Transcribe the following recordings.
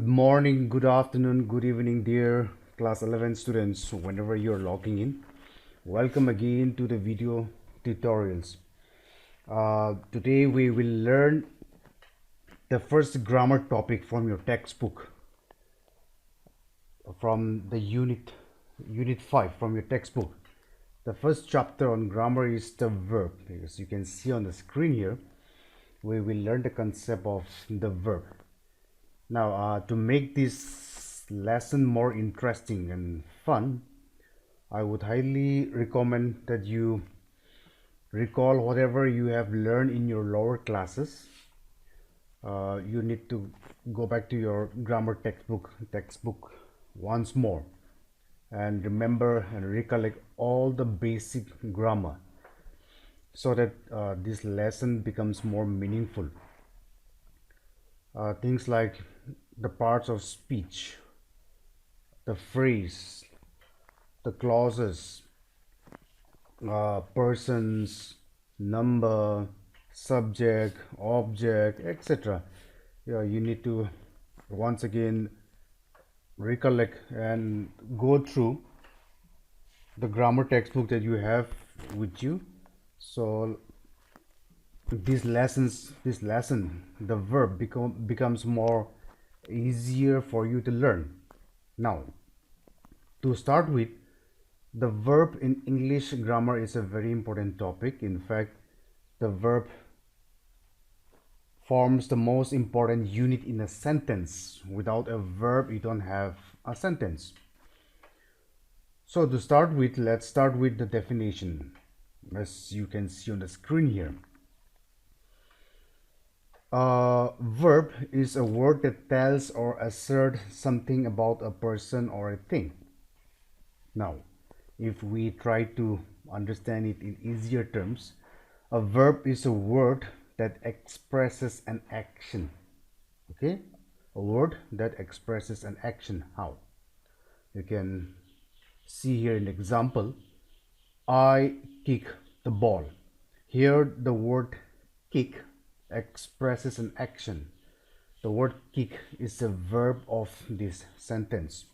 Good morning, good afternoon, good evening, dear class 11 students, whenever you're logging in. Welcome again to the video tutorials. Today we will learn the first grammar topic from your textbook, from the unit 5 from your textbook. The first chapter on grammar is the verb. As you can see on the screen here, we will learn the concept of the verb. Now, to make this lesson more interesting and fun, I would highly recommend that you recall whatever you have learned in your lower classes. You need to go back to your grammar textbook once more and remember and recollect all the basic grammar so that this lesson becomes more meaningful. Things like the parts of speech, the phrase, the clauses, persons, number, subject, object, etc. You need to once again recollect and go through the grammar textbook that you have with you. So this lesson, the verb becomes more easier for you to learn. Now, to start with, the verb in English grammar is a very important topic. In fact, the verb forms the most important unit in a sentence. Without a verb, you don't have a sentence. So to start with, let's start with the definition, as you can see on the screen here. Verb is a word that tells or asserts something about a person or a thing. Now, if we try to understand it in easier terms, a verb is a word that expresses an action. Okay, a word that expresses an action. How? You can see here in the example, I kick the ball. Here the word kick expresses an action. The word kick is a verb of this sentence.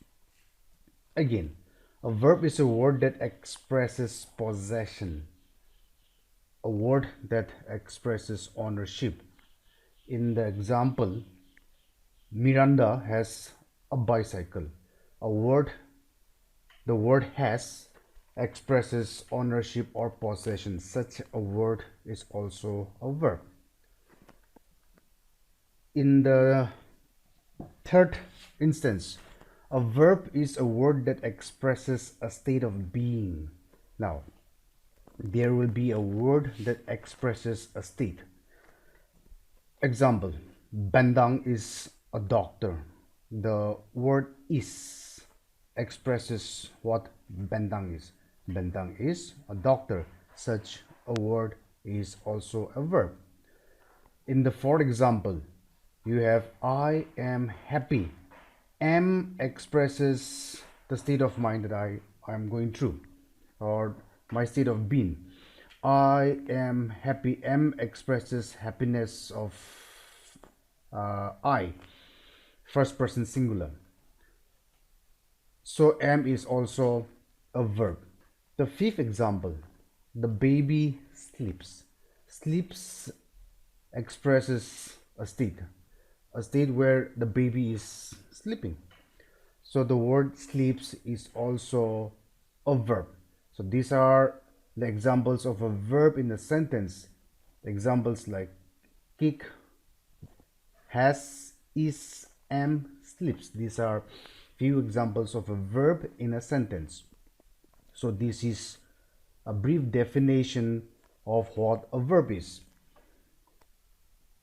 Again, a verb is a word that expresses possession, a word that expresses ownership. In the example, Miranda has a bicycle. The word has expresses ownership or possession. Such a word is also a verb. In the third instance, a verb is a word that expresses a state of being. Now, there will be a word that expresses a state. Example, Bandang is a doctor. The word is expresses what Bandang is. Bandang is a doctor. Such a word is also a verb. In the fourth example, you have I am happy. Am expresses the state of mind that I am going through, or my state of being. I am happy. Am expresses happiness of I, first person singular. So am is also a verb. The fifth example, the baby sleeps. Sleeps expresses a state where the baby is sleeping. So the word sleeps is also a verb. So these are the examples of a verb in a sentence. Examples like kick, has, is, am, sleeps. These are few examples of a verb in a sentence. So this is a brief definition of what a verb is.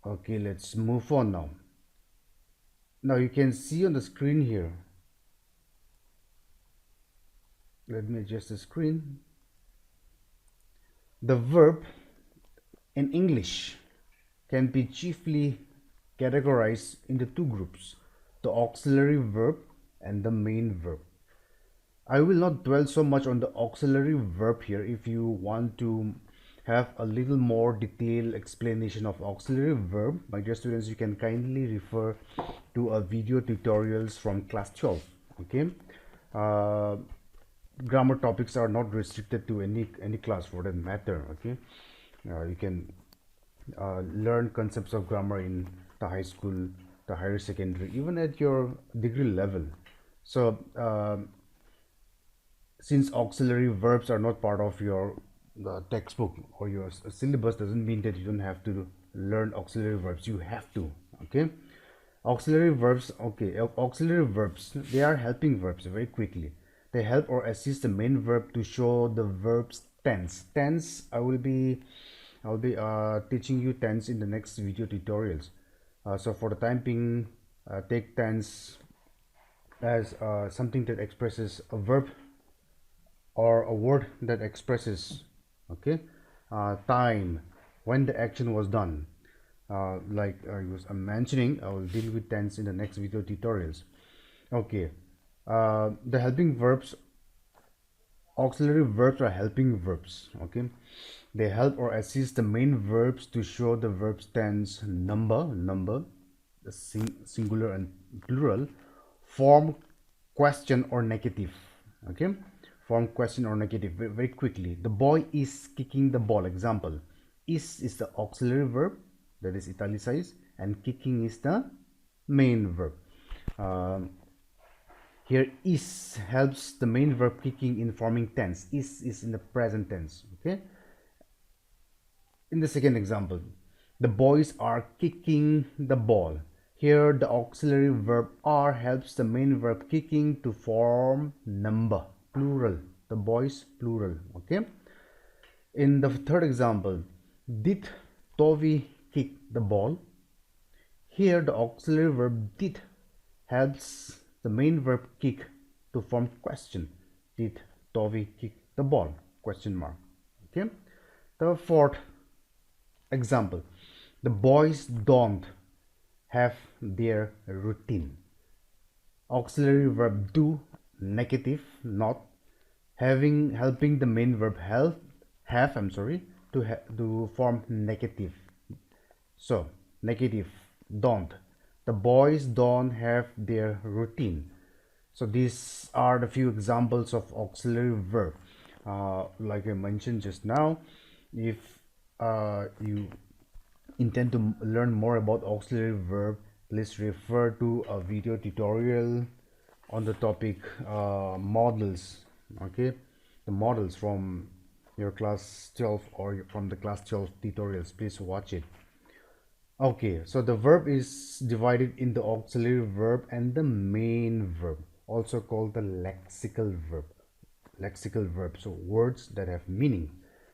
Okay, let's move on now. Now you can see on the screen here. Let me adjust the screen. The verb in English can be chiefly categorized into two groups, the auxiliary verb and the main verb. I will not dwell so much on the auxiliary verb here. If you want to have a little more detailed explanation of auxiliary verb, my dear students, you can kindly refer to a video tutorials from class 12. Okay, uh, grammar topics are not restricted to any class for that matter. Okay, you can learn concepts of grammar in the high school, the higher secondary, even at your degree level. So since auxiliary verbs are not part of your textbook or your syllabus, doesn't mean that you don't have to learn auxiliary verbs. You have to. Okay, auxiliary verbs. Okay, auxiliary verbs, they are helping verbs. Very quickly, they help or assist the main verb to show the verb's tense. I'll be teaching you tense in the next video tutorials. So for the time being, take tense as something that expresses a verb or a word that expresses, okay, time when the action was done. Like I was mentioning, I will deal with tense in the next video tutorials. Okay, the helping verbs, auxiliary verbs are helping verbs. Okay, they help or assist the main verbs to show the verb's tense, number, the singular and plural, form, question or negative. Okay, form, question or negative. Very quickly, the boy is kicking the ball. Example, is the auxiliary verb, that is italicized, and kicking is the main verb. Here is helps the main verb kicking in forming tense. Is in the present tense. Okay, in the second example, the boys are kicking the ball. Here the auxiliary verb are helps the main verb kicking to form number, plural, the boys, plural. Okay, in the third example, did Tovi kick the ball? Here the auxiliary verb did helps the main verb kick to form question. Did Tovi kick the ball? Question mark. Okay, the fourth example, the boys don't have their routine. Auxiliary verb do, negative, not, helping the main verb have, to form negative. So negative, don't, the boys don't have their routine. So these are the few examples of auxiliary verb. Like I mentioned just now, if you intend to learn more about auxiliary verb, please refer to a video tutorial on the topic models. Okay, the models from your class 12 or from the class 12 tutorials, please watch it. Okay, so the verb is divided into auxiliary verb and the main verb, also called the lexical verb. Lexical verb, so words that have meaning,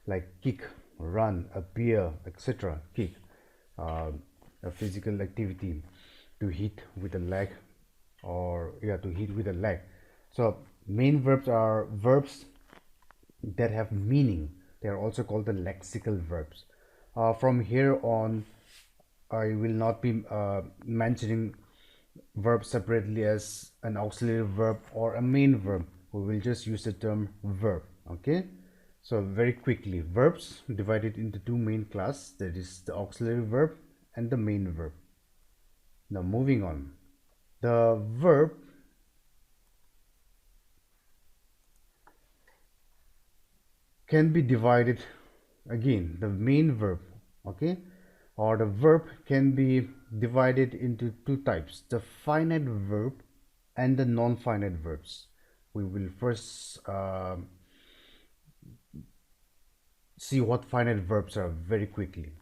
like kick, run, appear, etc. Kick, a physical activity, to hit with a leg, or to hit with a leg. So main verbs are verbs that have meaning. They are also called the lexical verbs. From here on, I will not be mentioning verbs separately as an auxiliary verb or a main verb. We will just use the term verb. Okay, so very quickly, verbs divided into two main classes, that is the auxiliary verb and the main verb. Now moving on, the verb can be divided, again, the main verb, okay, or the verb can be divided into two types, the finite verb and the non-finite verbs. We will first see what finite verbs are very quickly.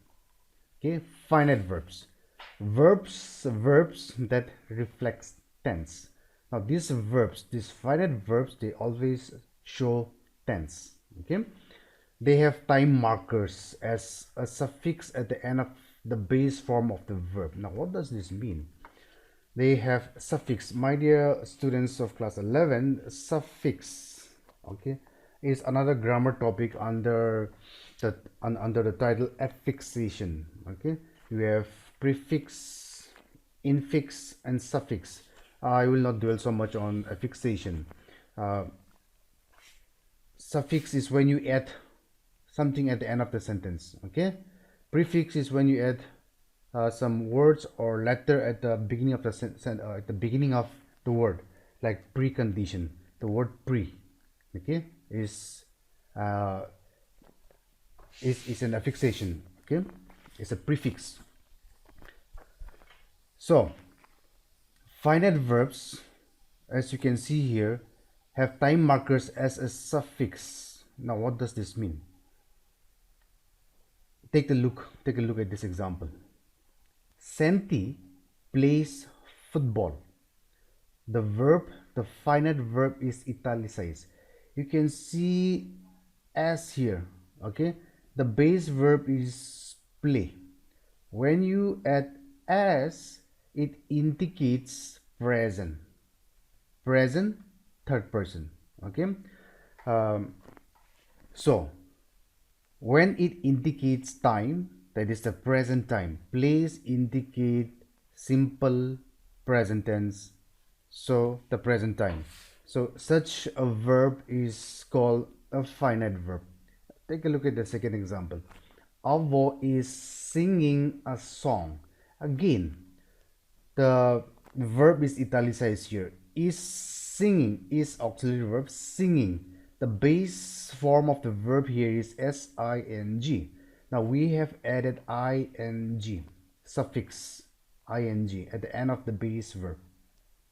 Okay, finite verbs, verbs that reflects tense. Now these finite verbs, they always show tense. Okay, they have time markers as a suffix at the end of the base form of the verb. Now what does this mean? They have suffix. My dear students of class 11, suffix, okay, is another grammar topic under the title affixation. Okay, you have prefix, infix and suffix. I will not dwell so much on affixation. Suffix is when you add something at the end of the sentence. Okay, prefix is when you add some words or letter at the beginning of the at the beginning of the word, like precondition. The word pre, okay, uh, is an affixation. Okay, it's a prefix. So finite verbs, as you can see here, have time markers as a suffix. Now what does this mean? Take a look at this example. Santi plays football. The verb, the finite verb, is italicized. You can see as here. Okay, the base verb is play. When you add as, it indicates present, third person. Okay, so when it indicates time, that is the present time, place indicate simple present tense, so the present time. So such a verb is called a finite verb. Take a look at the second example. Avo is singing a song. Again, the verb is italicized here. Is singing is auxiliary verb singing. The base form of the verb here is S-I-N-G. Now we have added ing, suffix ing at the end of the base verb.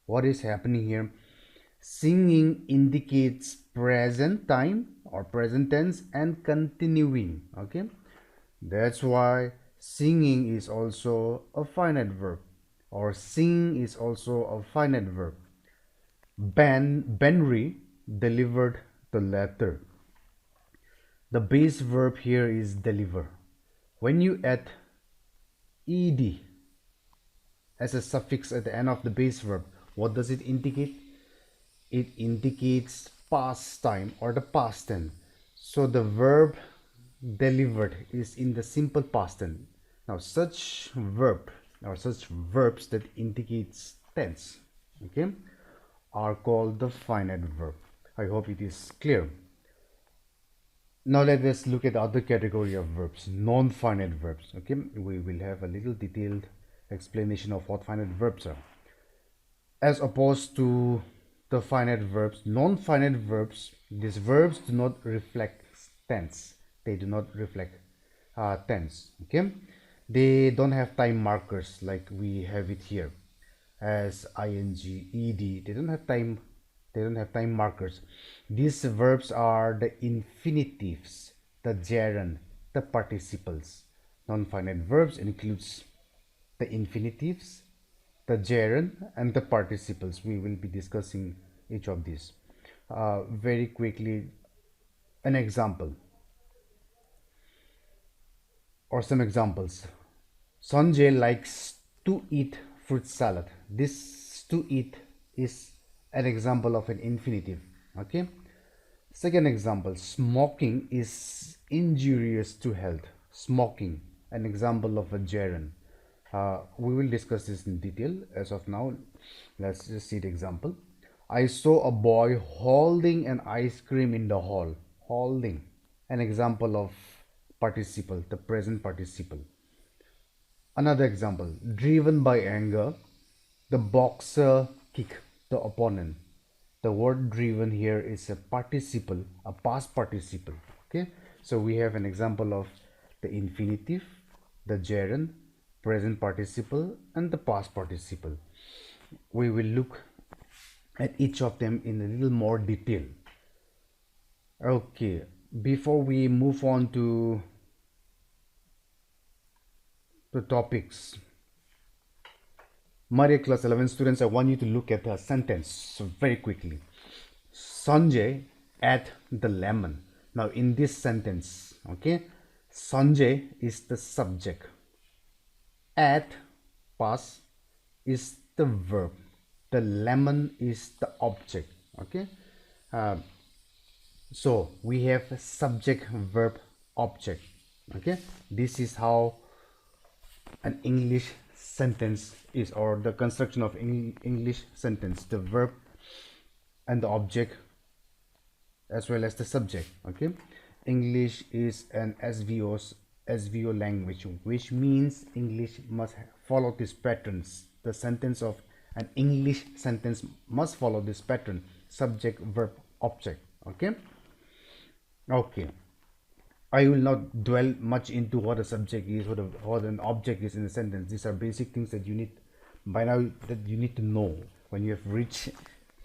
What is happening here? Singing indicates present time or present tense and continuing. Okay, that's why singing is also a finite verb, or sing is also a finite verb. Benry delivered the letter. The base verb here is deliver. When you add ed as a suffix at the end of the base verb, what does it indicate? It indicates past time or the past tense. So the verb delivered is in the simple past tense. Now such verb or such verbs that indicates tense, okay, are called the finite verb. I hope it is clear. Now let us look at the other category of verbs, non-finite verbs. Okay, we will have a little detailed explanation of what finite verbs are. As opposed to the finite verbs, non-finite verbs, these verbs do not reflect tense. They do not reflect tense. Okay, they don't have time markers like we have it here as ing, ed. They don't have time markers. These verbs are the infinitives, the gerund, the participles. Non-finite verbs includes the infinitives, the gerund, and the participles. We will be discussing each of these very quickly. An example or some examples. Sanjay likes to eat fruit salad. This to eat is an example of an infinitive. Okay, second example, smoking is injurious to health. Smoking, an example of a gerund. We will discuss this in detail. As of now, let's just see the example. I saw a boy holding an ice cream in the hall. Holding, an example of participle, the present participle. Another example, driven by anger, the boxer kicked the opponent. The word driven here is a participle, a past participle. Okay, so we have an example of the infinitive, the gerund, present participle, and the past participle. We will look at each of them in a little more detail. Okay, before we move on to the topics, my dear class 11 students, I want you to look at the sentence very quickly. Sanjay ate the lemon. Now in this sentence, okay, Sanjay is the subject, ate, past, is the verb, the lemon is the object. Okay, so we have subject, verb, object. Okay, this is how an English sentence is, or the construction of English sentence, the verb and the object as well as the subject. Okay, English is an SVO language, which means English must follow these patterns. The sentence of an English sentence must follow this pattern: subject, verb, object. Okay. Okay. I will not dwell much into what a subject is, what an object is in a sentence. These are basic things that you need by now, that you need to know when you have reached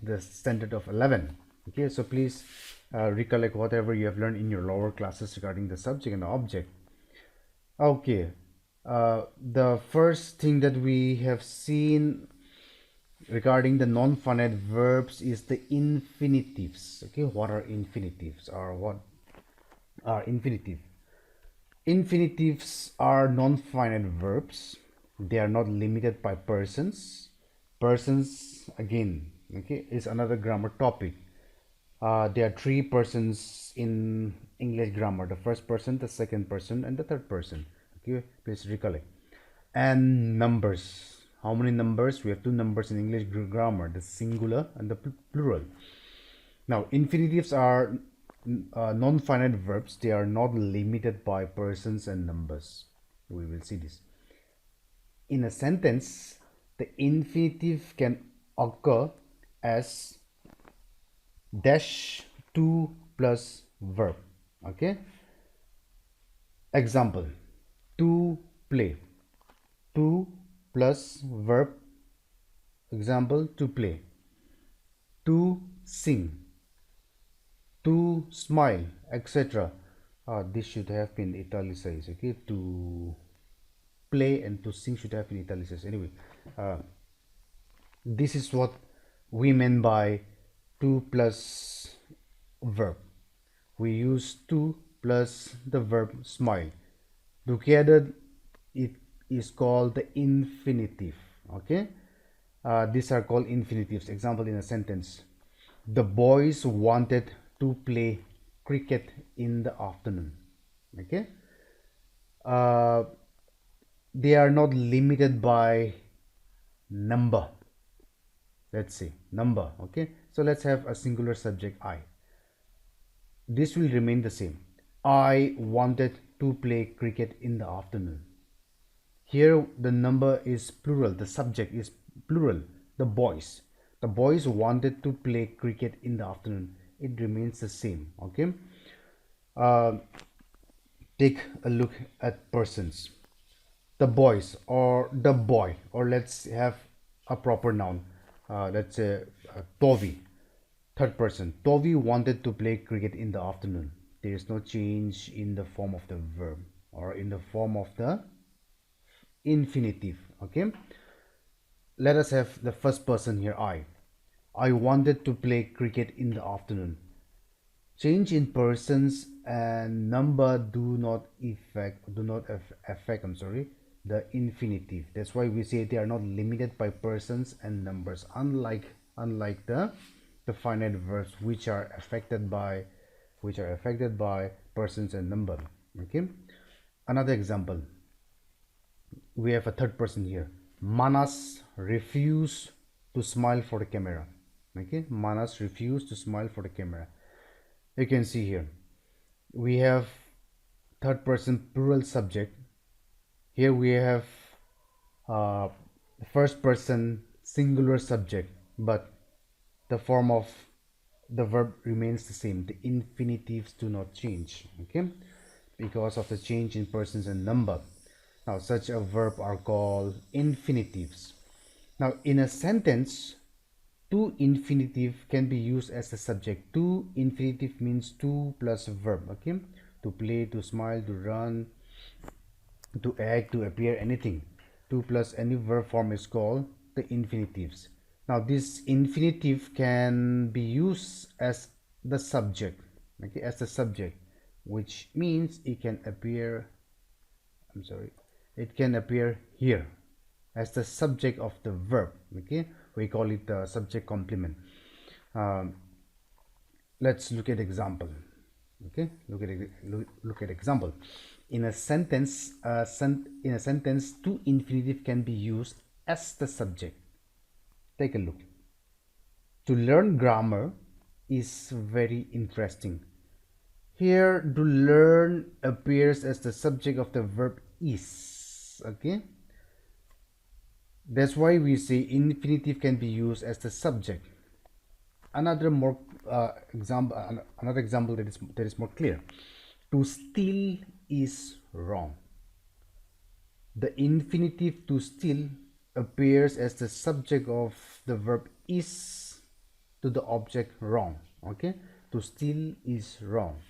the standard of 11. Okay, so please recollect whatever you have learned in your lower classes regarding the subject and the object. Okay, the first thing that we have seen regarding the non-finite verbs is the infinitives. Okay, what are infinitives, or what are infinitive? Infinitives are non-finite verbs. They are not limited by persons. Persons, again, okay, is another grammar topic. There are three persons in English grammar: the first person, the second person, and the third person. Okay, please recollect. And numbers. How many numbers? We have two numbers in English grammar: the singular and the plural. Now, infinitives are non-finite verbs. They are not limited by persons and numbers. We will see this. In a sentence, the infinitive can occur as dash to plus verb. Okay. Example: to play. To plus verb. Example: to play. To sing. To smile, etc. This should have been italicized. Okay, to play and to sing should have been italicized. Anyway, this is what we meant by to plus verb. We use to plus the verb smile. Together, it is called the infinitive. Okay, these are called infinitives. Example in a sentence: the boys wanted to play cricket in the afternoon. Okay, they are not limited by number. Let's say number. Okay, so let's have a singular subject, I. This will remain the same: I wanted to play cricket in the afternoon. Here the number is plural, the subject is plural, the boys. The boys wanted to play cricket in the afternoon. It remains the same. Okay. Take a look at persons: the boys, or the boy, or let's have a proper noun. Let's say Tovi. Third person: Tovi wanted to play cricket in the afternoon. There is no change in the form of the verb or in the form of the infinitive. Okay, let us have the first person here, I wanted to play cricket in the afternoon. Change in persons and number do not affect, I'm sorry, the infinitive. That's why we say they are not limited by persons and numbers, unlike the finite verbs, which are affected by persons and number. Okay, another example: we have a third person here. Manas refused to smile for the camera. Okay, Manas refused to smile for the camera. You can see here we have third person plural subject. Here we have first person singular subject, but the form of the verb remains the same. The infinitives do not change. Okay, because of the change in persons and number. Now, such a verb are called infinitives. Now, in a sentence, to infinitive can be used as a subject. To infinitive means to plus verb. Okay, to play, to smile, to run, to act, to appear, anything. To plus any verb form is called the infinitives. Now, this infinitive can be used as the subject. Okay, as the subject, which means it can appear, it can appear here as the subject of the verb. Okay, we call it the subject complement. Let's look at example. Okay, look at example. In a sentence, to infinitive can be used as the subject. Take a look. To learn grammar is very interesting. Here, to learn appears as the subject of the verb is. Okay, that's why we say infinitive can be used as the subject. Another more another example that is more clear. To steal is wrong. The infinitive to steal appears as the subject of the verb is to the object wrong. Okay, to steal is wrong.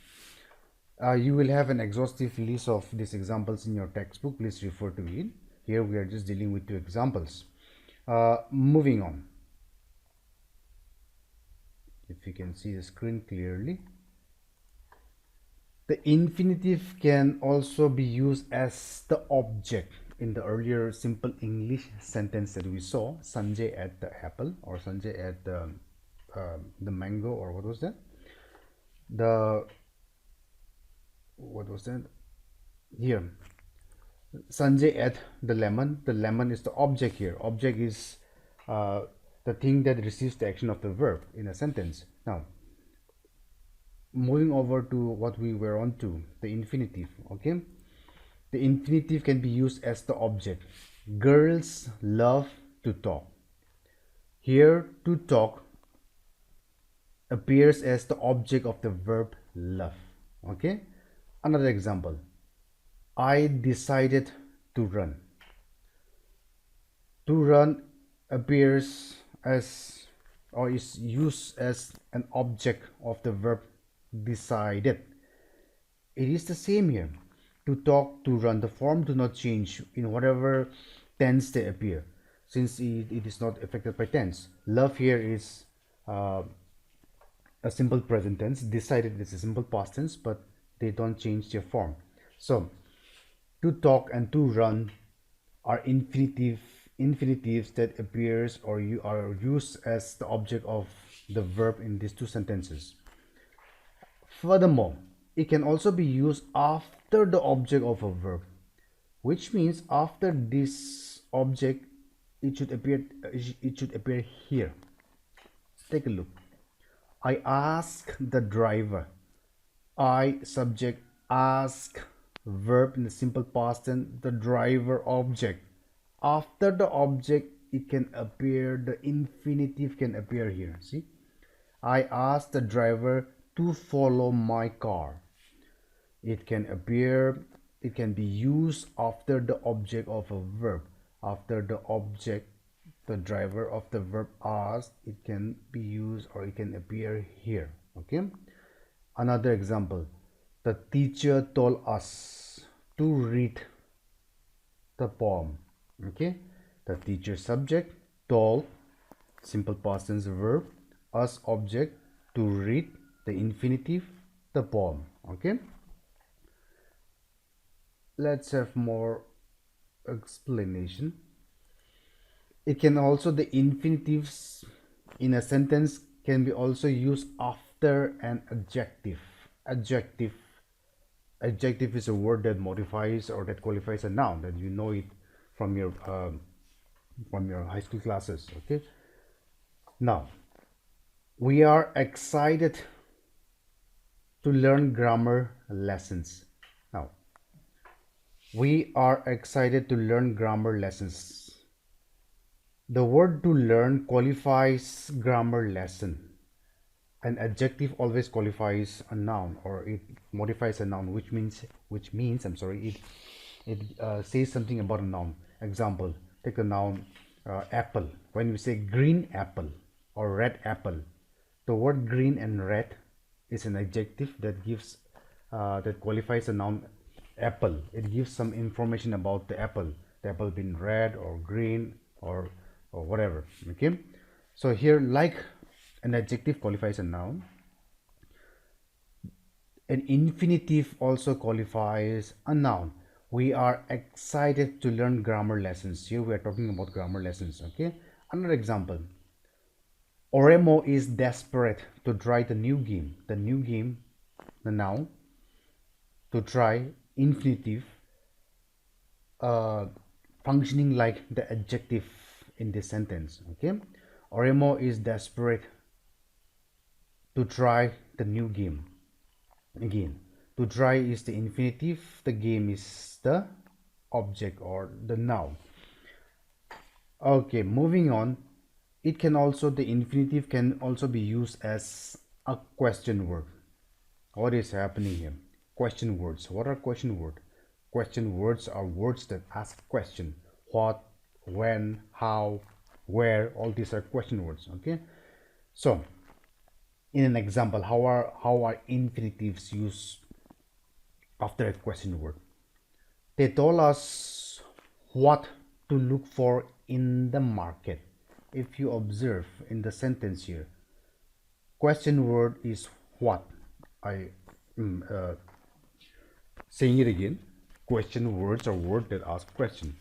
You will have an exhaustive list of these examples in your textbook. Please refer to it. Here we are just dealing with two examples. Moving on. If you can see the screen clearly. The infinitive can also be used as the object. In the earlier simple English sentence that we saw, Sanjay ate the apple, or Sanjay ate the mango, or what was that? What was that? Here, Sanjay ate the lemon. The lemon is the object here. Object is the thing that receives the action of the verb in a sentence. Now, moving over to what we were on to, the infinitive. Okay, the infinitive can be used as the object. Girls love to talk. Here, to talk appears as the object of the verb love. Okay, another example. I decided to run. To run appears as, or is used as, an object of the verb decided. It is the same here. To talk, to run, the form do not change in whatever tense they appear, since it is not affected by tense. Love here is a simple present tense. Decided is a simple past tense, but they don't change their form. So to talk and to run are infinitives that appears or you are used as the object of the verb in these two sentences. Furthermore, it can also be used after the object of a verb, which means after this object it should appear here. Take a look. I ask the driver. I subject, ask verb in the simple past tense, the driver object. After the object it can appear, the infinitive can appear here. See, I ask the driver to follow my car. It can appear, it can be used after the object of a verb. After the object, the driver of the verb asked, it can be used or it can appear here. Okay, another example. The teacher told us to read the poem. Okay, the teacher subject, told simple past tense verb, us object, to read, the infinitive, the poem. Okay, let's have more explanation. It can also, the infinitives in a sentence can be also used after an adjective. Adjective is a word that modifies or that qualifies a noun, that you know it from your high school classes. Okay, now we are excited to learn grammar lessons. Now we are excited to learn grammar lessons. The word to learn qualifies grammar lesson. An adjective always qualifies a noun, or it modifies a noun, which means it says something about a noun. Example, take the noun apple. When we say green apple or red apple, the word green and red is an adjective that gives that qualifies a noun apple. It gives some information about the apple being red or green or whatever. Okay, so here, like an adjective qualifies a noun, an infinitive also qualifies a noun. We are excited to learn grammar lessons. Here we are talking about grammar lessons. Okay, another example. Oremo is desperate to try the new game. The new game, the noun, to try, infinitive, functioning like the adjective in this sentence. Okay, Oremo is desperate to try the new game. Again, To try is the infinitive, the game is the object or the noun. Okay, moving on. It can also, the infinitive can also be used as a question word. What is happening here? Question words. What are question words? Question words are words that ask question. What, when, how, where, all these are question words. Okay. So in an example, how are infinitives used after a question word? They told us what to look for in the market. If you observe in the sentence here, question word is what. I saying it again. Question words are words that ask question.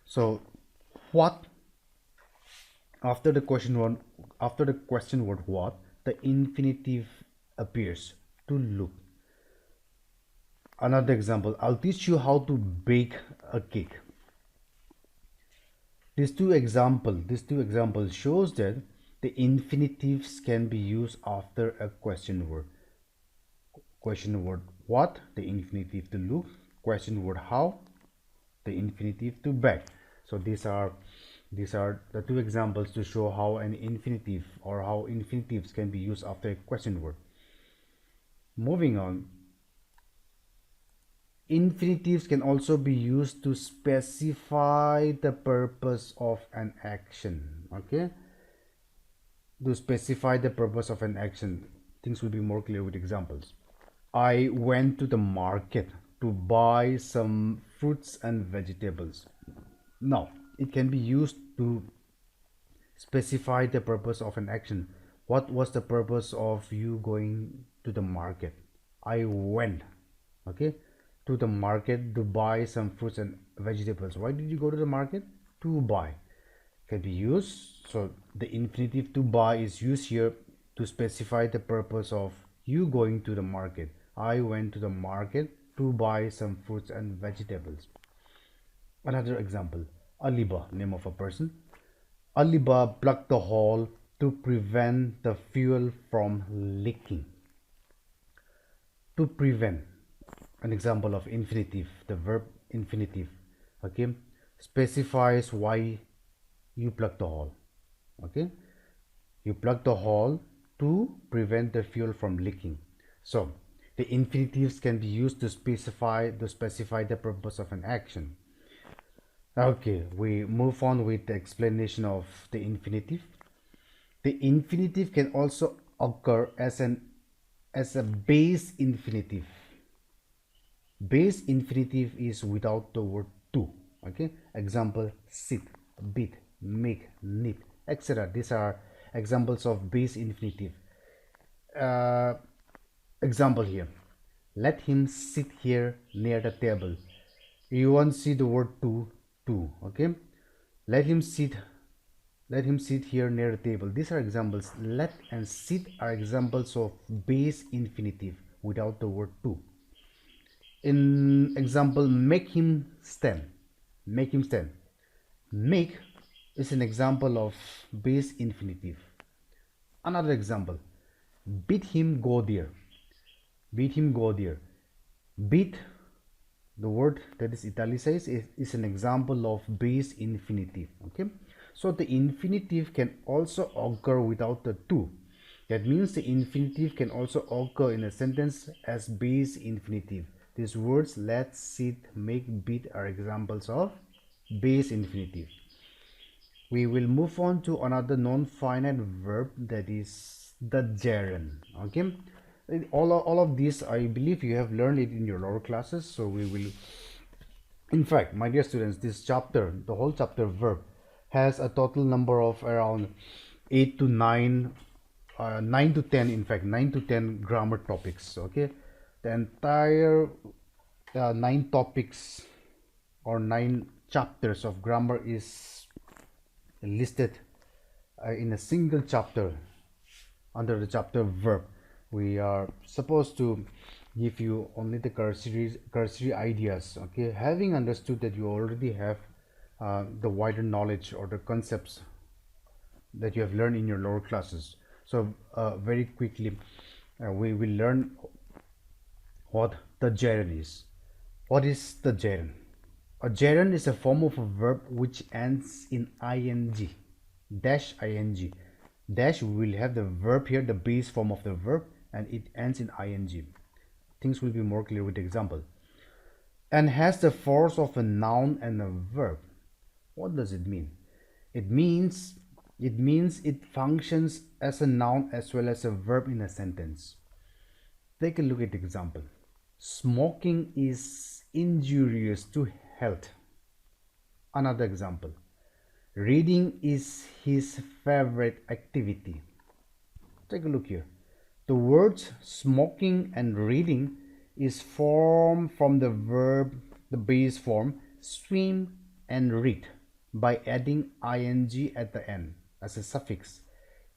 So what, after the question word what, the infinitive appears, to look. Another example, I'll teach you how to bake a cake. These two examples shows that the infinitives can be used after a question word. Question word what, the infinitive to look. Question word how, the infinitive to bake. So these are the two examples to show how an infinitive or how infinitives can be used after a question word. Moving on, infinitives can also be used to specify the purpose of an action. Okay, to specify the purpose of an action, things will be more clear with examples. I went to the market to buy some fruits and vegetables. Now it can be used to specify the purpose of an action. What was the purpose of you going to the market? I went, okay, to the market to buy some fruits and vegetables. Why did you go to the market? To buy. Can be used. So the infinitive to buy is used here to specify the purpose of you going to the market. I went to the market to buy some fruits and vegetables. Another example, Aliba, name of a person. Aliba plugged the hole to prevent the fuel from leaking. To prevent, an example of infinitive, the verb infinitive, okay, specifies why you plug the hole. Okay, you plug the hole to prevent the fuel from leaking. So the infinitives can be used to specify the purpose of an action. Okay, we move on with the explanation of the infinitive. The infinitive can also occur as a base infinitive. Base infinitive is without the word to. Okay, example, sit, beat, make, knit, etc. These are examples of base infinitive. Example here, let him sit here near the table. You won't see the word to. Okay, let him sit here near the table. These are examples. Let and sit are examples of base infinitive without the word to. In example, make him stand. Make him stand. Make is an example of base infinitive. Another example, bid him go there. Bid him go there. Bid, the word that is italicized, is an example of base infinitive. Okay, so the infinitive can also occur without the to. That means the infinitive can also occur in a sentence as base infinitive. These words let, sit, make, bid are examples of base infinitive. We will move on to another non-finite verb, that is the gerund. Okay, all of this I believe you have learned it in your lower classes. So we will, in fact, my dear students, this chapter, the whole chapter verb, has a total number of around 8 to 9 9 to 10, in fact 9 to 10 grammar topics. Okay, the entire 9 topics or 9 chapters of grammar is listed in a single chapter under the chapter verb. We are supposed to give you only the cursory ideas. Okay, having understood that you already have the wider knowledge or the concepts that you have learned in your lower classes. So very quickly we will learn what the gerund is. What is the gerund? A gerund is a form of a verb which ends in ing, dash ing. Dash, we will have the verb here, the base form of the verb, and it ends in ing. Things will be more clear with example. And has the force of a noun and a verb. What does it mean? It means it functions as a noun as well as a verb in a sentence. Take a look at the example. Smoking is injurious to health. Another example. Reading is his favorite activity. Take a look here. The words smoking and reading is formed from the verb, the base form swim and read, by adding ing at the end as a suffix.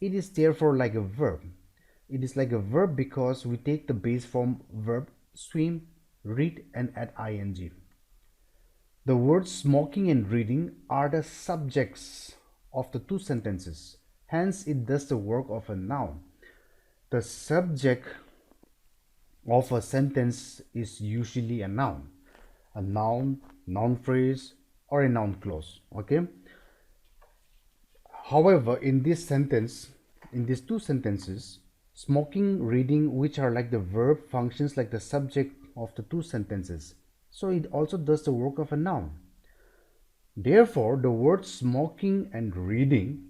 It is therefore like a verb. It is like a verb because we take the base form verb swim, read, and add ing. The words smoking and reading are the subjects of the two sentences. Hence, it does the work of a noun. The subject of a sentence is usually a noun, noun phrase, or a noun clause. Okay. However, in this sentence, in these two sentences, smoking, reading, which are like the verb, functions like the subject of the two sentences. So it also does the work of a noun. Therefore, the words smoking and reading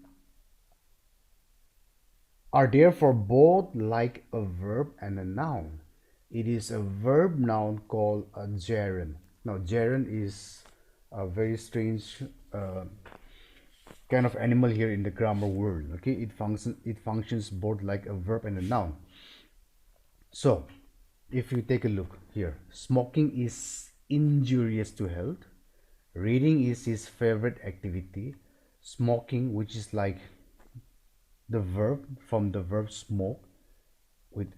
are therefore both like a verb and a noun. It is a verb noun called a gerund. Now, gerund is a very strange kind of animal here in the grammar world. Okay, it functions both like a verb and a noun. So, if you take a look here, smoking is injurious to health. Reading is his favorite activity. Smoking, which is like the verb from the verb smoke with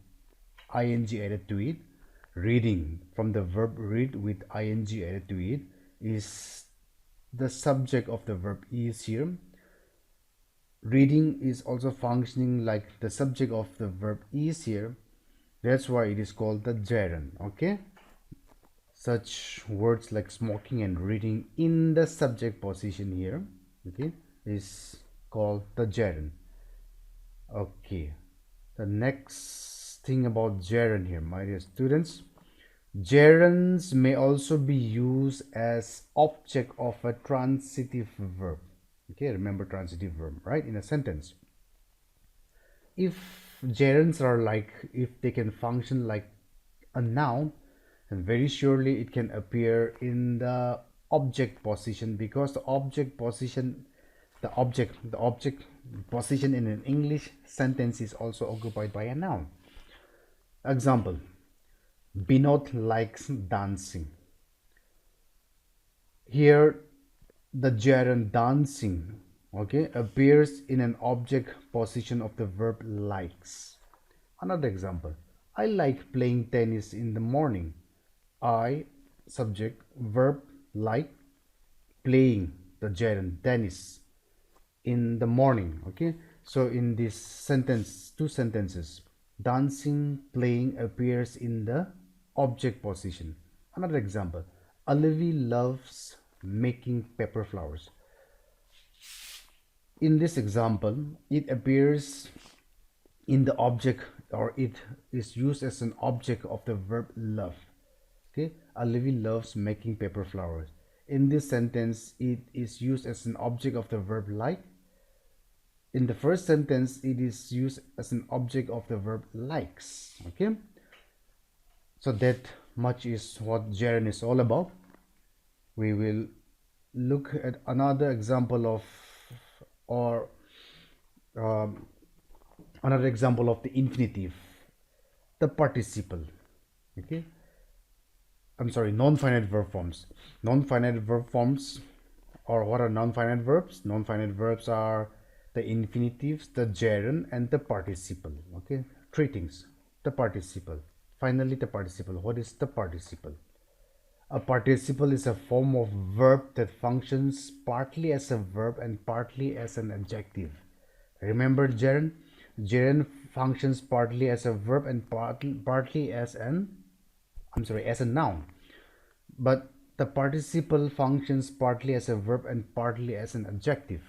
ing added to it. Reading from the verb read with ing added to it, is the subject of the verb is here. Reading is also functioning like the subject of the verb is here. That's why it is called the gerund. Okay, such words like smoking and reading in the subject position here, okay, is called the gerund. Okay, the next thing about gerund here, my dear students, gerunds may also be used as object of a transitive verb. Okay, remember transitive verb, right, in a sentence. If gerunds are like, if they can function like a noun, and very surely it can appear in the object position, because the object position position in an English sentence is also occupied by a noun. Example: Binod likes dancing. Here the gerund dancing, okay, appears in an object position of the verb likes. Another example: I like playing tennis in the morning. I, subject, verb like, playing, the gerund tennis, in the morning. Okay, so in this sentence, two sentences, dancing, playing appears in the object position. Another example: Olivia loves making paper flowers. In this example, it appears in the object, or it is used as an object of the verb love. Okay, Olivia loves making paper flowers. In this sentence, it is used as an object of the verb like. In the first sentence, it is used as an object of the verb likes. Okay, so that much is what gerund is all about. We will look at another example of, or another example of the infinitive, the participle. Okay, I'm sorry, non-finite verb forms. Non-finite verb forms, or what are non-finite verbs? Non-finite verbs are the infinitives, the gerund, and the participle. Okay, three things. The participle. Finally, the participle. What is the participle? A participle is a form of verb that functions partly as a verb and partly as an adjective. Remember gerund? Gerund functions partly as a verb and partly as an as a noun, but the participle functions partly as a verb and partly as an adjective.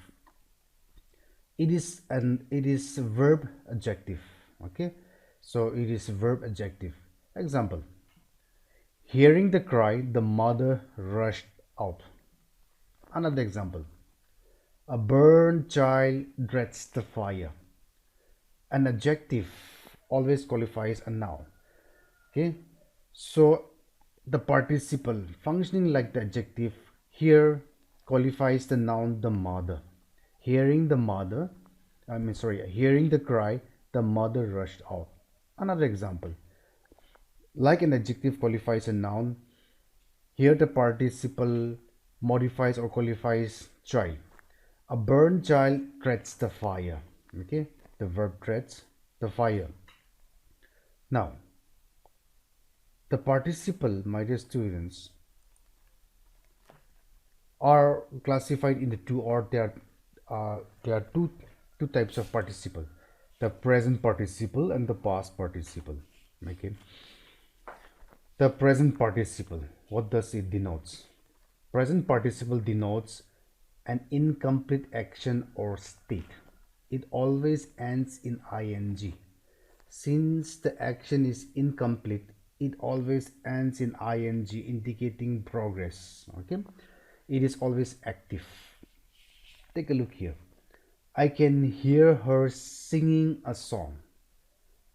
It is verb adjective. Okay, so it is verb adjective. Example: hearing the cry, the mother rushed out. Another example: a burned child dreads the fire. An adjective always qualifies a noun. Okay, so the participle functioning like the adjective here qualifies the noun the mother. Hearing the mother, hearing the cry, the mother rushed out. Another example: like an adjective qualifies a noun, here the participle modifies or qualifies child. A burned child treads the fire. Okay, the verb treads the fire. Now, the participle, my dear students, are classified into two, or there are two types of participle: the present participle and the past participle. Okay, the present participle, what does it denotes? Present participle denotes an incomplete action or state. It always ends in ing. Since the action is incomplete, it always ends in ing, indicating progress. Okay, it is always active. Take a look here. I can hear her singing a song.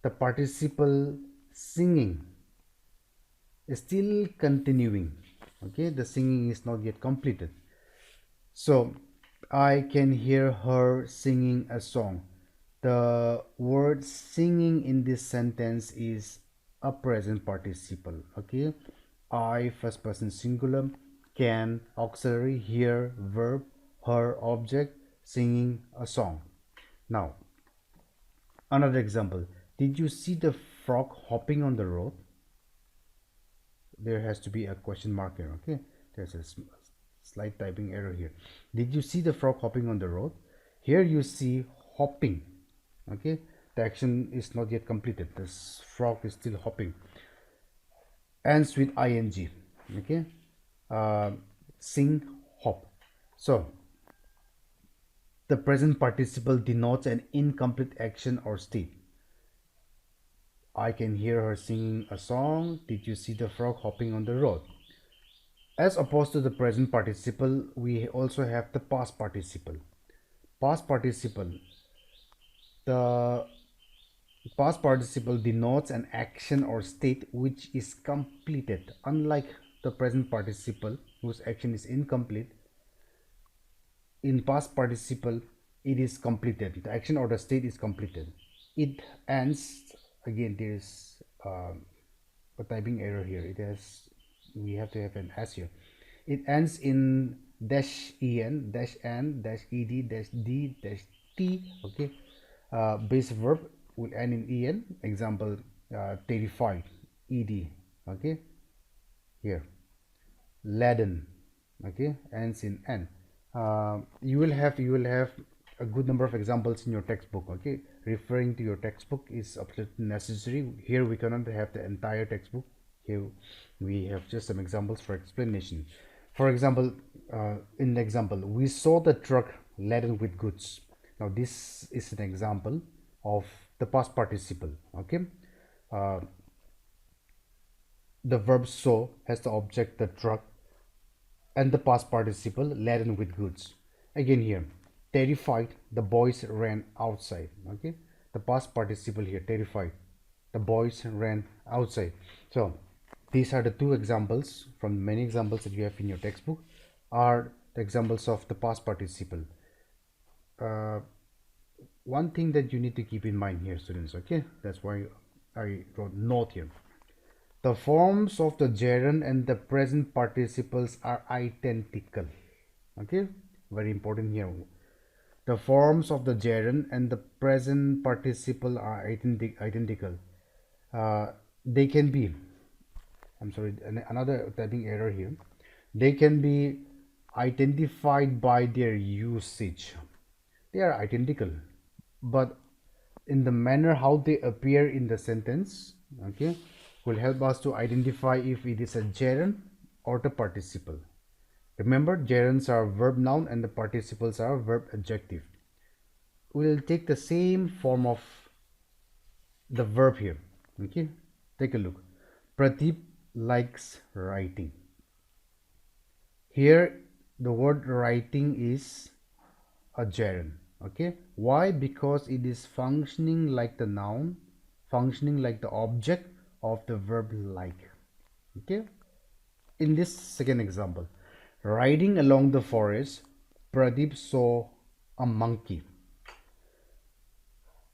The participle singing is still continuing. Okay, the singing is not yet completed. So I can hear her singing a song. The word singing in this sentence is a present participle. Okay, I first person singular, can auxiliary, hear verb, her object, singing a song. Now another example: did you see the frog hopping on the road? There has to be a question mark here. Okay, there's a slight typing error here. Did you see the frog hopping on the road? Here you see hopping. Okay, the action is not yet completed, this frog is still hopping. Ends with ing. Okay, sing, hop. So the present participle denotes an incomplete action or state. I can hear her singing a song. Did you see the frog hopping on the road? As opposed to the present participle, we also have the past participle. Past participle, the past participle denotes an action or state which is completed. Unlike the present participle, whose action is incomplete, in past participle it is completed. The action or the state is completed. It ends, again there is a typing error here. We have to have an s here. It ends in dash en, dash n, dash ed, dash d, dash t. Okay, base verb will end in en. Example, terrified, ed. Okay, here laden, okay, ends in n. You will have a good number of examples in your textbook. Okay, referring to your textbook is absolutely necessary. Here we cannot have the entire textbook. Here we have just some examples for explanation. For example, in the example, we saw the truck laden with goods. Now this is an example of the past participle. Okay, the verb saw has the object the truck, and the past participle laden with goods. Again here, terrified, the boys ran outside. Okay, the past participle here, terrified, the boys ran outside. So these are the two examples from many examples that you have in your textbook, are the examples of the past participle. One thing that you need to keep in mind here, students, okay, that's why I wrote note here. The forms of the gerund and the present participles are identical. Okay, very important here. The forms of the gerund and the present participle are identical. They can be, I'm sorry, another typing error here. They can be identified by their usage. They are identical, but in the manner how they appear in the sentence, okay, will help us to identify if it is a gerund or the participle. Remember, gerunds are verb noun and the participles are verb adjective. We'll take the same form of the verb here. Okay, take a look. Pradeep likes writing. Here the word writing is a gerund. Okay, why? Because it is functioning like the noun, functioning like the object of the verb like. Okay, in this second example, riding along the forest, Pradeep saw a monkey.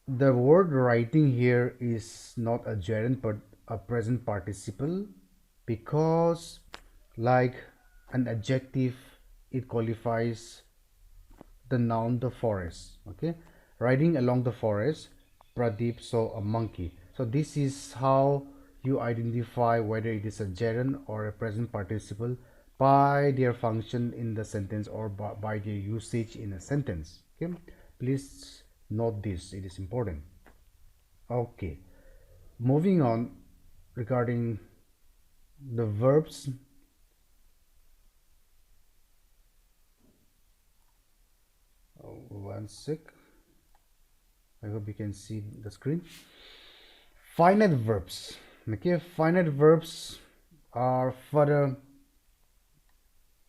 The word writing here is not a gerund but a present participle, because like an adjective it qualifies the noun the forest. Okay, riding along the forest, Pradeep saw a monkey. So this is how you identify whether it is a gerund or a present participle by their function in the sentence or by their usage in a sentence. Okay, please note this, it is important. Okay, moving on regarding the verbs. One sec, I hope you can see the screen. Finite verbs. Okay, finite verbs are further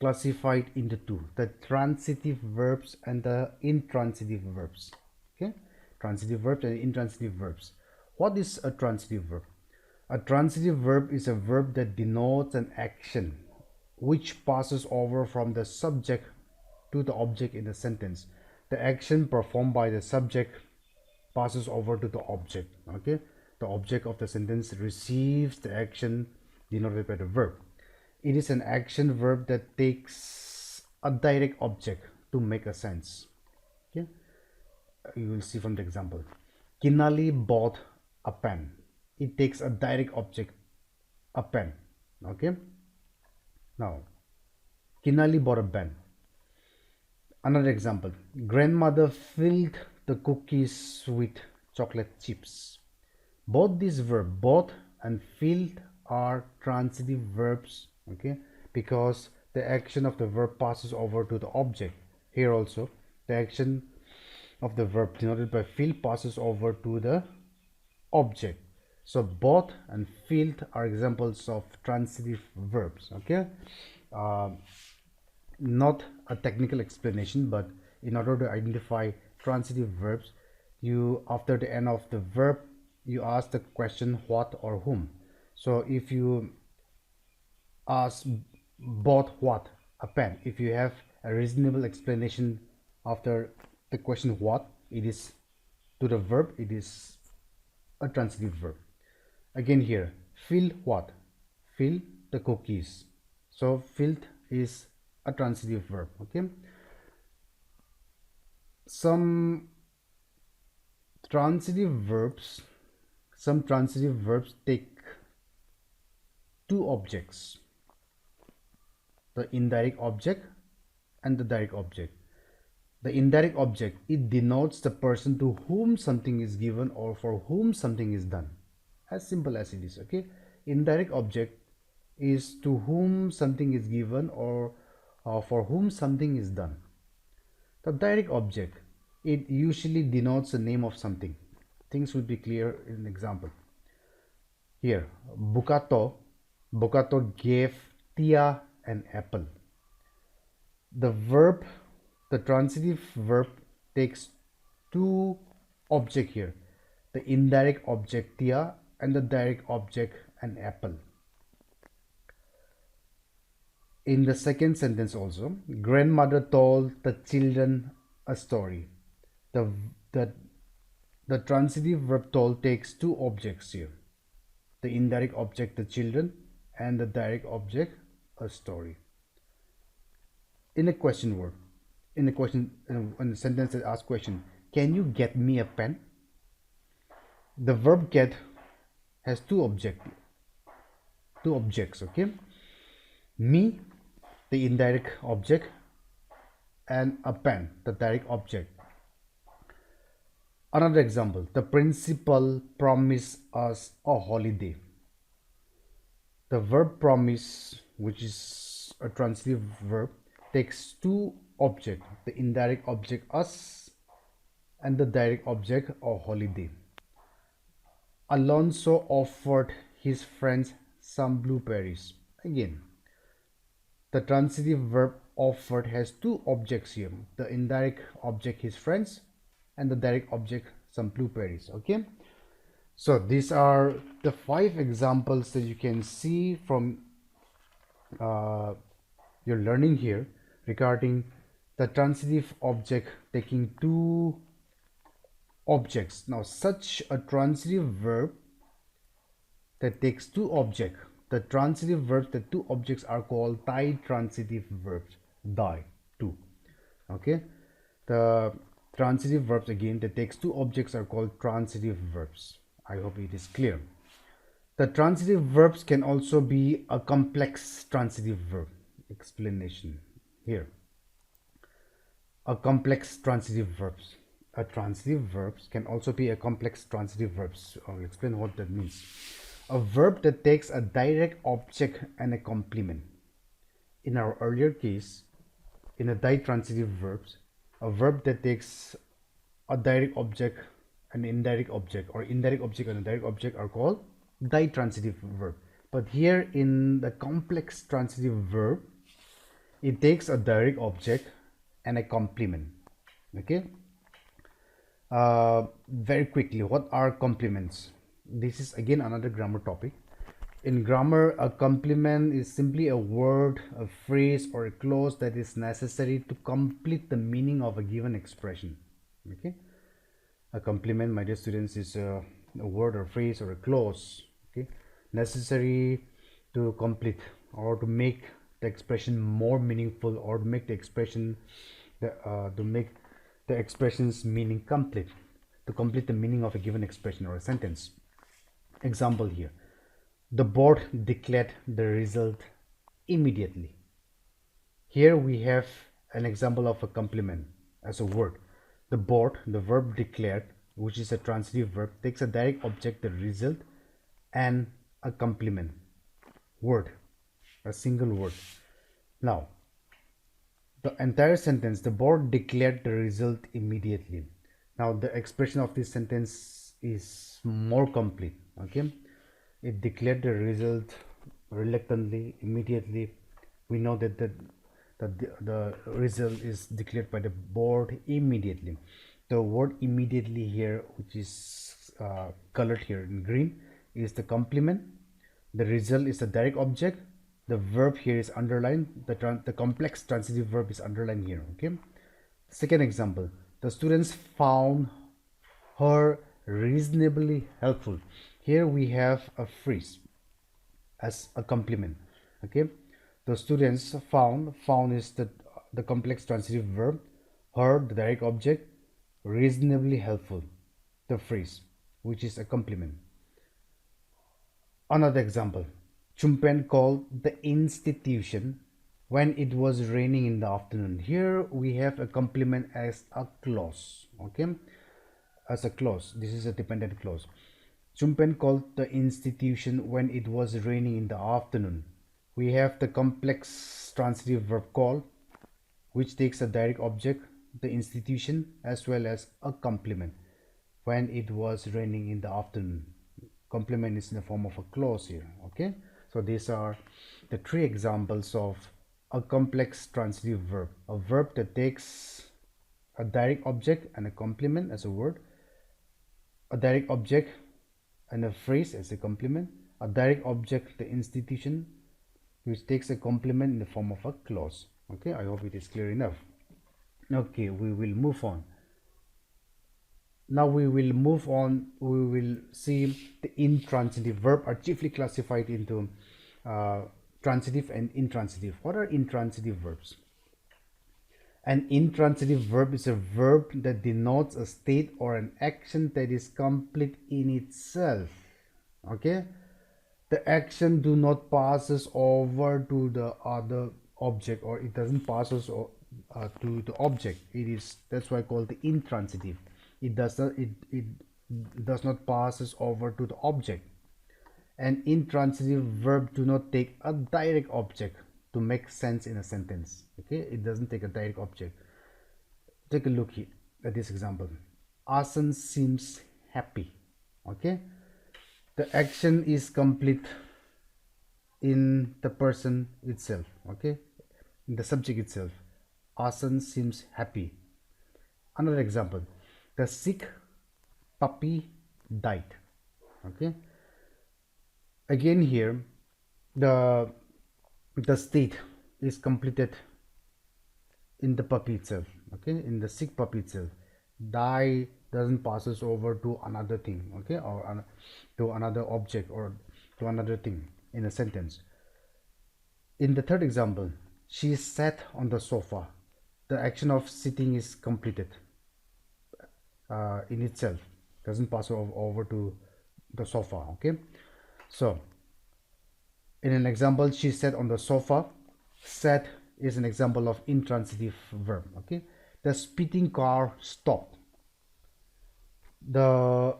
classified into two: the transitive verbs and the intransitive verbs. Okay, transitive verbs and intransitive verbs. What is a transitive verb? A transitive verb is a verb that denotes an action which passes over from the subject to the object in the sentence. The action performed by the subject passes over to the object. Okay, the object of the sentence receives the action denoted by the verb. It is an action verb that takes a direct object to make a sense. Okay, you will see from the example. Kinali bought a pen. It takes a direct object, a pen. Okay, now Kinali bought a pen. Another example: grandmother filled the cookies with chocolate chips. Both these verbs, both and filled, are transitive verbs. Okay, because the action of the verb passes over to the object. Here also the action of the verb denoted by filled passes over to the object. So both and filled are examples of transitive verbs. Okay, uh, not a technical explanation, but in order to identify transitive verbs, you, after the end of the verb, you ask the question what or whom. So if you ask bought what, a pen, if you have a reasonable explanation after the question what, it is to the verb, it is a transitive verb. Again here, fill what? Fill the cookies. So filled is a transitive verb. Okay, some transitive verbs take two objects: the indirect object and the direct object. The indirect object, it denotes the person to whom something is given or for whom something is done. As simple as it is. Okay, indirect object is to whom something is given or for whom something is done. The direct object, it usually denotes the name of something. Things will be clear in an example. Here, Bukato gave Tia an apple. The verb, the transitive verb, takes two objects here: the indirect object Tia and the direct object an apple. In the second sentence also, grandmother told the children a story. The, the, the transitive verb told takes two objects here: the indirect object the children and the direct object a story. In a question word, in a sentence that asks question, can you get me a pen? The verb get has two objects. Okay, me, the indirect object, and a pen, the direct object. Another example: the principal promised us a holiday. The verb promise, which is a transitive verb, takes two objects, the indirect object us and the direct object or holiday. Alonso offered his friends some blueberries. Again, the transitive verb offered has two objects here, the indirect object his friends and the direct object some blueberries. Okay, so these are the 5 examples that you can see from your learning here regarding the transitive object taking two objects. Now such a transitive verb that takes two objects, the transitive verbs, the two objects are called ditransitive verbs. Die, two. Okay, the transitive verbs again that takes two objects are called transitive verbs. I hope it is clear. The transitive verbs can also be a complex transitive verb. Explanation here. A complex transitive verbs. A transitive verbs can also be a complex transitive verbs. I'll explain what that means. A verb that takes a direct object and a complement. In our earlier case, in a ditransitive verbs, a verb that takes a direct object and indirect object, or indirect object and a direct object, are called ditransitive verb. But here in the complex transitive verb, it takes a direct object and a complement. Okay, very quickly, what are complements? This is again another grammar topic. In grammar, a complement is simply a word, a phrase, or a clause that is necessary to complete the meaning of a given expression. Okay, a complement, my dear students, is a word or phrase or a clause, okay, necessary to complete or to make the expression more meaningful, or to make the expression to make the expression's meaning complete, to complete the meaning of a given expression or a sentence. Example here: the board declared the result immediately. Here we have an example of a complement as a word. The board, the verb declared, which is a transitive verb, takes a direct object, the result, and a complement word, a single word. Now, the entire sentence, the board declared the result immediately. Now, the expression of this sentence is more complete. Okay, it declared the result reluctantly, immediately. We know that the result is declared by the board immediately. The word immediately here, which is colored here in green, is the complement. The result is the direct object. The verb here is underlined. The complex transitive verb is underlined here. Okay. Second example: the students found her reasonably helpful. Here we have a phrase as a complement. Okay, the students found is the complex transitive verb, her the direct object, reasonably helpful the phrase, which is a complement. Another example: Chumpen called the institution when it was raining in the afternoon. Here we have a complement as a clause. Okay, as a clause, this is a dependent clause. Chumpen called the institution when it was raining in the afternoon. We have the complex transitive verb call, which takes a direct object, the institution, as well as a complement. When it was raining in the afternoon. Complement is in the form of a clause here. Okay, so these are the 3 examples of a complex transitive verb: a verb that takes a direct object and a complement as a word, a direct object and a phrase as a complement, a direct object, the institution, which takes a complement in the form of a clause. Okay, I hope it is clear enough. Okay, we will move on. Now we will see the intransitive verb are chiefly classified into transitive and intransitive. What are intransitive verbs? An intransitive verb is a verb that denotes a state or an action that is complete in itself. Okay, the action do not passes over to the other object, or it doesn't passes to the object. That's why called the intransitive. It does not passes over to the object. and intransitive verb do not take a direct object to make sense in a sentence. Okay, it doesn't take a direct object. Take a look here at this example. Asan seems happy. Okay, the action is complete in the person itself. Okay, in the subject itself. Asan seems happy. Another example, the sick puppy died. Okay, again here the state is completed in the puppy itself. Okay, in the sick puppy itself. Die doesn't passes over to another thing. Okay, or to another object or to another thing in a sentence. In the third example, she sat on the sofa. The action of sitting is completed in itself, doesn't pass over to the sofa. Okay, so in an example, she sat on the sofa. Sat is an example of intransitive verb. Okay, the speeding car stopped. The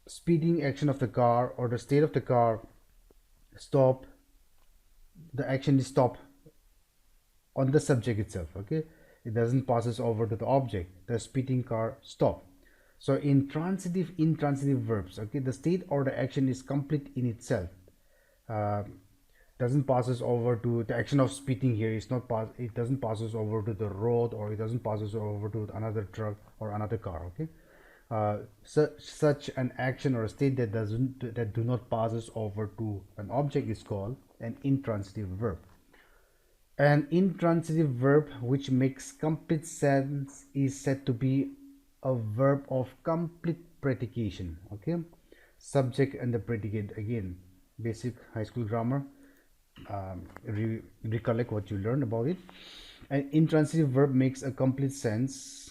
speeding action of the car or the state of the car stop. The action is stop on the subject itself. Okay, it doesn't passes over to the object. The speeding car stop. So in intransitive verbs, okay, the state or the action is complete in itself. Doesn't passes over to the action of speeding here is not pass. It doesn't passes over to the road, or it doesn't passes over to another truck or another car. Okay, such an action or a state that do not passes over to an object is called an intransitive verb. An intransitive verb which makes complete sense is said to be a verb of complete predication. Okay, subject and the predicate, again basic high school grammar. Recollect what you learned about it. An intransitive verb makes a complete sense,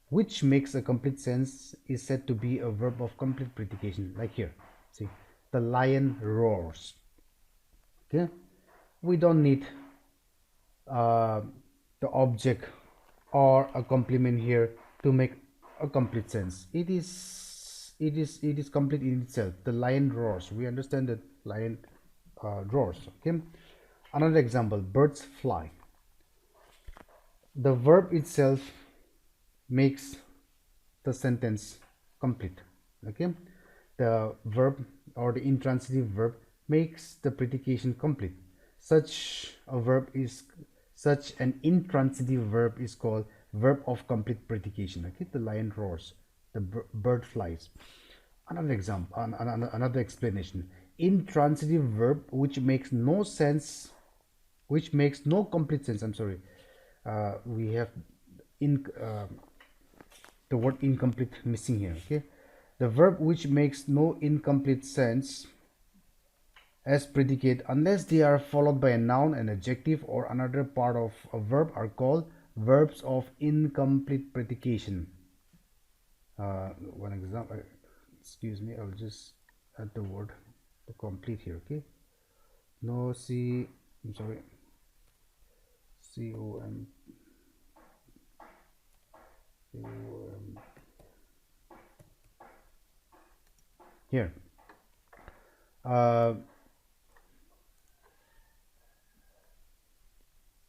which makes a complete sense is said to be a verb of complete predication. Like here, see, the lion roars. Okay, we don't need the object or a complement here to make a complete sense. It is complete in itself. The lion roars. We understand that lion roars. Okay, another example, birds fly. The verb itself makes the sentence complete. Okay, the verb or the intransitive verb makes the predication complete. Such an intransitive verb is called verb of complete predication. Okay, the lion roars, the bird flies. Another example, another explanation, intransitive verb which makes no sense, which makes no complete sense. I'm sorry, we have the word incomplete missing here. Okay, the verb which makes no incomplete sense as predicate unless they are followed by a noun, an adjective, or another part of a verb are called verbs of incomplete predication. One example, excuse me, I'll just add the word to complete here. Okay, no I'm sorry, com here.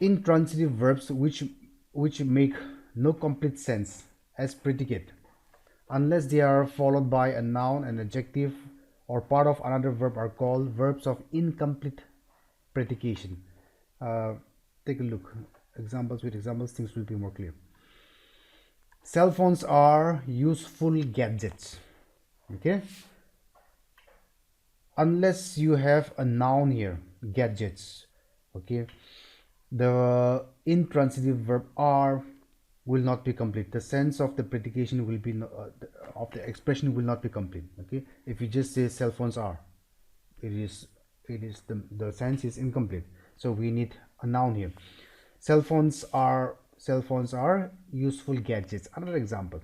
Intransitive verbs which make no complete sense as predicate unless they are followed by a noun, an adjective, or part of another verb are called verbs of incomplete predication. Take a look. Examples, with examples things will be more clear. Cell phones are useful gadgets. Okay, unless you have a noun here, gadgets. Okay, the intransitive verb are will not be complete. The sense of the predication will be of the expression will not be complete. Okay, if you just say cell phones are, it is the sense is incomplete. So we need a noun here. Cell phones are useful gadgets. Another example,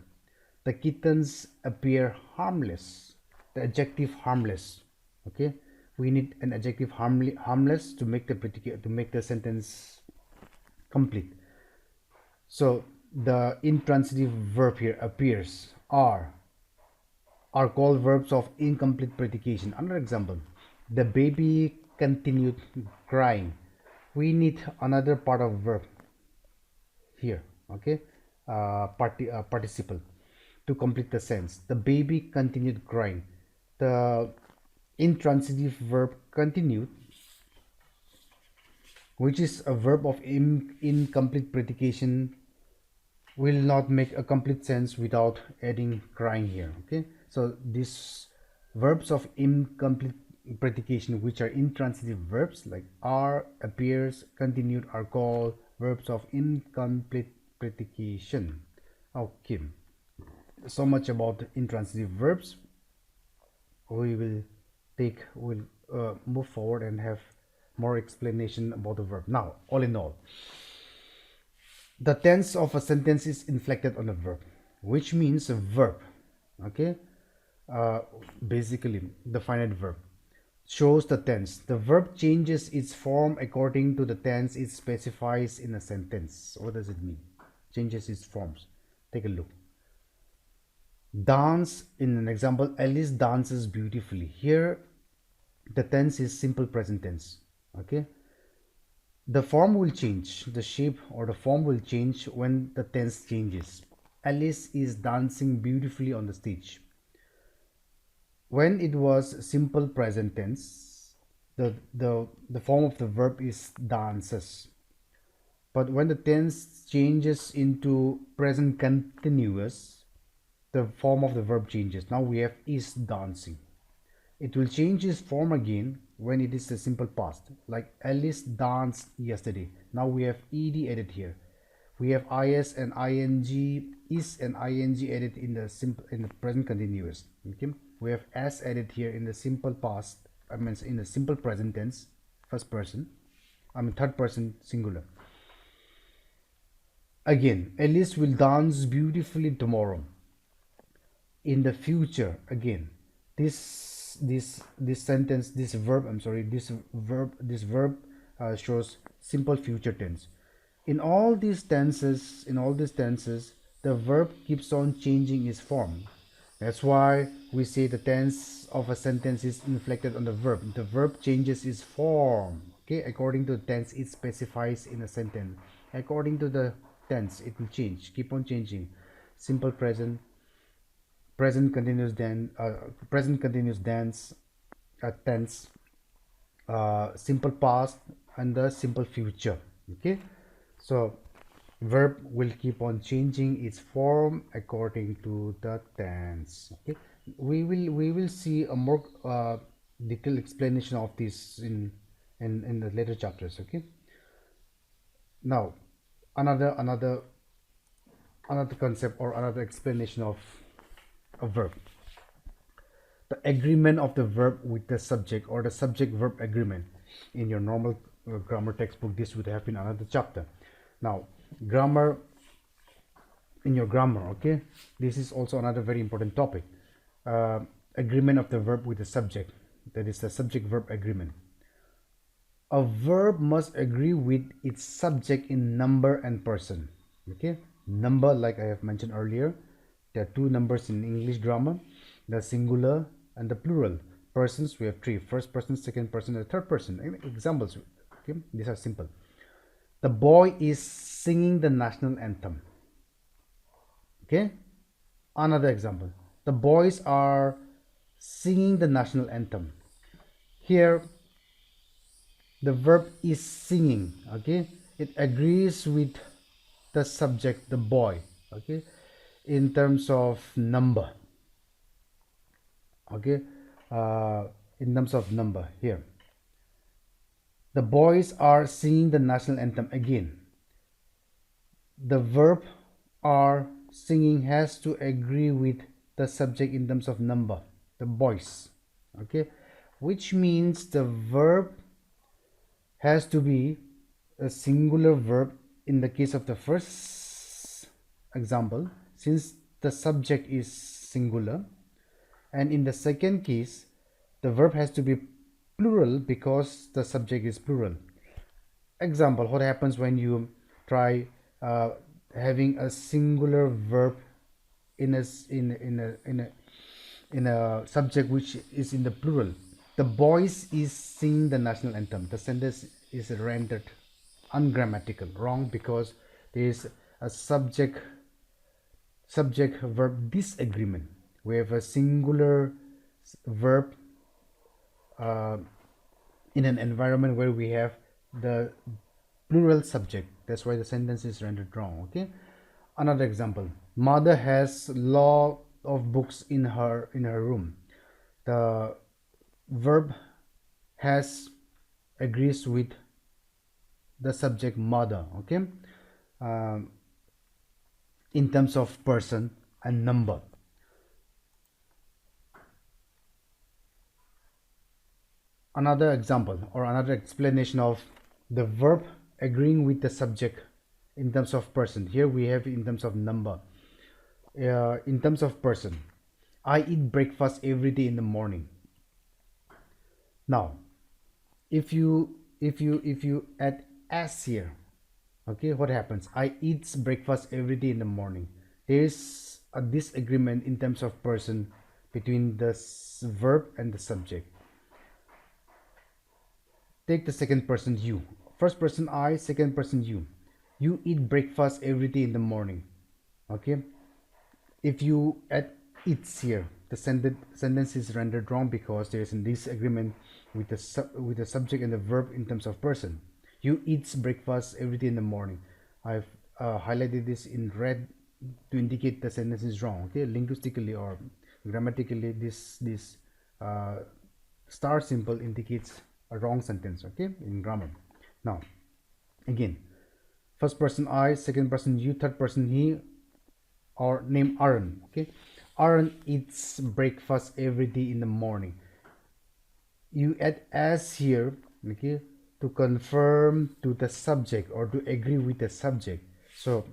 the kittens appear harmless. The adjective harmless. Okay, we need an adjective harmless to make the sentence complete. So the intransitive verb here appears, are are called verbs of incomplete predication. Another example, the baby continued crying. We need another part of verb here, okay, participle to complete the sentence. The baby continued crying. The intransitive verb continued, which is a verb of incomplete predication, will not make a complete sense without adding crying here. Okay, so these verbs of incomplete predication, which are intransitive verbs like are, appears, continued, are called verbs of incomplete predication. Okay, so much about intransitive verbs. We'll move forward and have more explanation about the verb. Now, all in all, the tense of a sentence is inflected on a verb, which means a verb, okay, uh, basically the finite verb shows the tense. The verb changes its form according to the tense it specifies in a sentence. What does it mean? Changes its forms. Take a look. Dance, in an example, Alice dances beautifully. Here the tense is simple present tense. Okay, the form will change, the shape or the form will change when the tense changes. Alice is dancing beautifully on the stage. When it was simple present tense, the form of the verb is dances. But when the tense changes into present continuous, the form of the verb changes. Now we have is dancing. It will change its form again when it is a simple past, like Alice danced yesterday. Now we have ed added here. We have is and ing, is and ing added in the present continuous. Okay, we have s added here in the simple past. I mean in the simple present tense, first person. I mean third person singular. Again, Alice will dance beautifully tomorrow. In the future, again, this sentence, this verb, I'm sorry, this verb shows simple future tense. In all these tenses, the verb keeps on changing its form. That's why we say the tense of a sentence is inflected on the verb. The verb changes its form, okay, according to the tense it specifies in a sentence. According to the tense, it will change, keep on changing. Simple present, present continuous tense, tense, simple past, and the simple future. Okay, so verb will keep on changing its form according to the tense. Okay, we will see a more detailed explanation of this in the later chapters. Okay, now another concept or another explanation of a verb: the agreement of the verb with the subject, or the subject verb agreement. In your normal grammar textbook, this would have been another chapter. Now, grammar, in your grammar, okay, this is also another very important topic. Agreement of the verb with the subject, that is the subject verb agreement. A verb must agree with its subject in number and person. Okay, number, like I have mentioned earlier, there are two numbers in English grammar, the singular and the plural. Persons, we have three: first person, second person, and third person. Examples, okay, these are simple. The boy is singing the national anthem. Okay, another example: the boys are singing the national anthem. Here the verb is singing. Okay, it agrees with the subject, the boy, okay, in terms of number. Okay, in terms of number, here the boys are singing the national anthem. Again, the verb are singing has to agree with the subject in terms of number, the boys. Okay, which means the verb has to be a singular verb in the case of the first example, since the subject is singular, and in the second case the verb has to be plural because the subject is plural. Example: what happens when you try having a singular verb in in a subject which is in the plural. The boys is singing the national anthem. The sentence is rendered ungrammatical, wrong, because there is a subject verb disagreement. We have a singular verb uh, in an environment where we have the plural subject. That's why the sentence is rendered wrong. Okay. Another example: mother has lot of books in her room. The verb has agrees with the subject mother. Okay. um, in terms of person and number. Another example or another explanation of the verb agreeing with the subject in terms of person. Here we have in terms of number. In terms of person, I eat breakfast every day in the morning. Now, if you add s here, okay, what happens? I eat breakfast every day in the morning. There is a disagreement in terms of person between the verb and the subject. Take the second person you. First person I, second person you. You eat breakfast every day in the morning. Okay. If you add it's here, the sentence is rendered wrong because there is a disagreement with the subject and the verb in terms of person. You eat breakfast every day in the morning. I've highlighted this in red to indicate the sentence is wrong. Okay, linguistically or grammatically, this star symbol indicates a wrong sentence. Okay, in grammar. Now, again, first person I, second person you, third person he, or name Aaron. Okay, Aaron eats breakfast every day in the morning. You add as here, okay, to confirm to the subject or to agree with the subject. So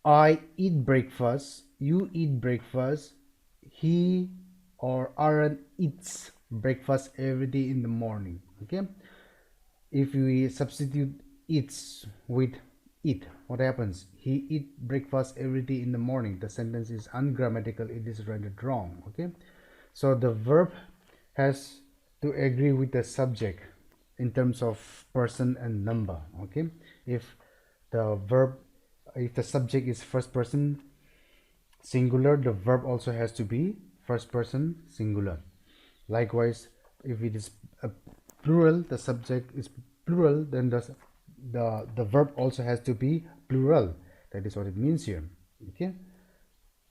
I eat breakfast, you eat breakfast, he or Aaron eats breakfast every day in the morning. Okay, if we substitute eats with eat, what happens? He eat breakfast every day in the morning. The sentence is ungrammatical, it is rendered wrong. Okay, so the verb has to agree with the subject in terms of person and number. Okay, if the subject is first person singular, the verb also has to be first person singular. Likewise, if it is a plural, the subject is plural, then the verb also has to be plural. That is what it means here. Okay.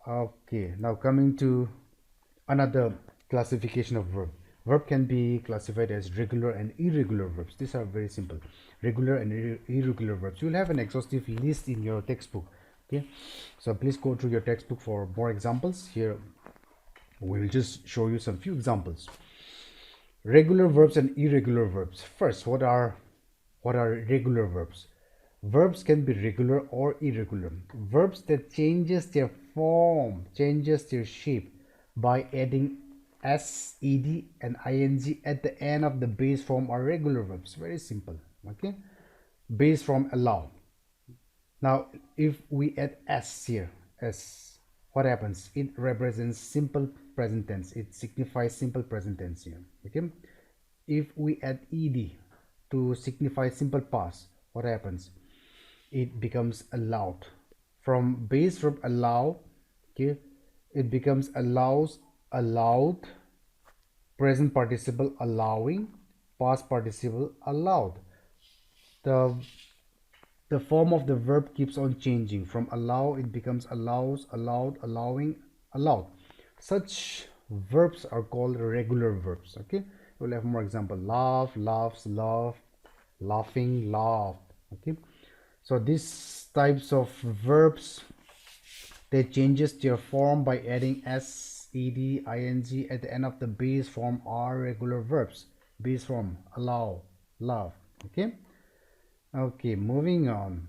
Okay, now coming to another classification of verb. Verb can be classified as regular and irregular verbs. These are very simple. Regular and irregular verbs. You'll have an exhaustive list in your textbook. Okay, so please go through your textbook for more examples. Here we'll just show you some few examples. Regular verbs and irregular verbs. First, what are regular verbs? Verbs can be regular or irregular. Verbs that changes their form, changes their shape by adding s, ed and ing at the end of the base form are regular verbs. Very simple. Okay, base form allow. Now if we add s here, s, what happens? It represents simple present tense. It signifies simple present tense here. Okay, if we add ed to signify simple past, what happens? It becomes allowed. From base verb allow, okay, it becomes allows, allowed, present participle allowing, past participle allowed. The form of the verb keeps on changing. From allow it becomes allows, allowed, allowing, allowed. Such verbs are called regular verbs. Okay, we'll have more example: laugh, laughs, love, laughing, laughed. Okay, so these types of verbs, they changes their form by adding s, ed, ing at the end of the base form are regular verbs. Base form allow, love. Okay. Okay, moving on.